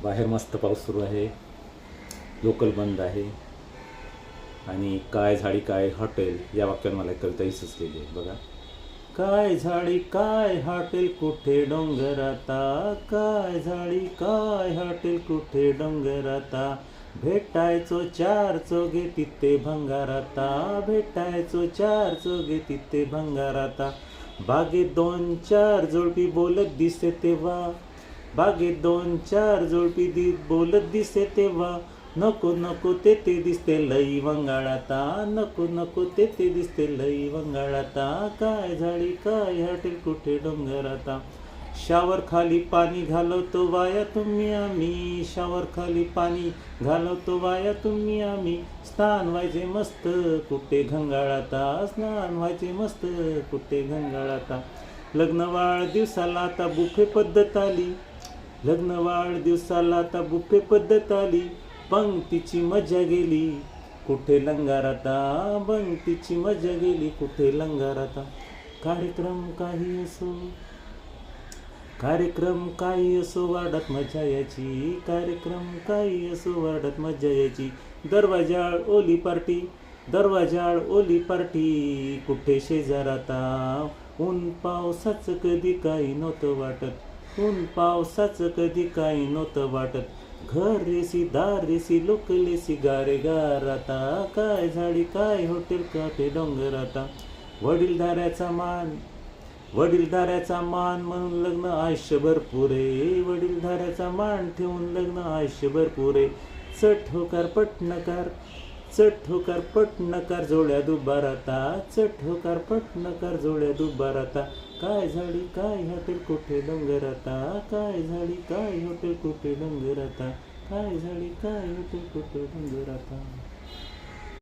बाहेर मस्त पाऊस सुरू आहे, लोकल बंद आहे आणि काय झाडी काय हॉटेल या वाक्यात मला एक कविताही सुचलेली आहे बघा. काय झाडी काय हॉटेल कुठे डोंगराता, काय झाडी काय हॉटेल कुठे डोंगराता, भेटायचो चार चोगे तिथे भंगाराता, भेटायचो चार चोगे तिथे भंगाराता, बागेत दोन चार जोडपी बोलत दिसे तेव्हा, बागेत दोन चार जोडपी बोलत दिसे तेव्हा, नको नको ते दिसते लई वंगाळाता, नको नको ते दिसते लई वंगाळाता, काय झाडी काय हॉटेल कुठे डोंगराता, शावर खाली पाणी घालवतो वाया तुम्ही आम्ही, शावर खाली पाणी घालवतो वाया तुम्ही आम्ही, स्नान व्हायचे मस्त कुठे घंगाळाता, स्नान व्हायचे मस्त कुठे घंगाळाता, लग्न वाढदिवसाला आता बुफे पद्धत आली, लग्न वाढदिवसाला आता बुफे पद्धत आली, पंक्तीची मजा गेली कुठे लंगाराता, पंक्तीची मजा गेली कुठे लंगाराता, कार्यक्रम काही असो, कार्यक्रम काही असो वाढत मजा यायची, कार्यक्रम काही असो वाढत मजा यायची, दरवाजाळ ओली पार्टी, दरवाजाळ ओली पार्टी, कुठे शेजाराता, ऊन पावसाचं कधी काही नव्हतं वाटत, ऊन पावसाचं कधी काही नव्हतं वाटत, घर रेसी दार रेसी लोक लेसी गारे गाराता, काय झाडी काय हॉटेल काटे डोंगराता, वडीलधाऱ्याचा मान, वडीलधाऱ्याचा मान म्हणून लग्न आयुष्यभर पुरे, वडीलधाऱ्याचा मान ठेवून लग्न आयुष्यभर पुरे, चट होकार पटनकार, चट होकार पटनकार जोड्या दुबाराता, चट होकार पटनकार जोड्या दुबाराता, काय झाडी काय हॉटेल कुठे डोंगराता, काय झाडी काय हॉटेल कुठे डोंगराता, काय झाडी काय हॉटेल कुठे डोंगराता.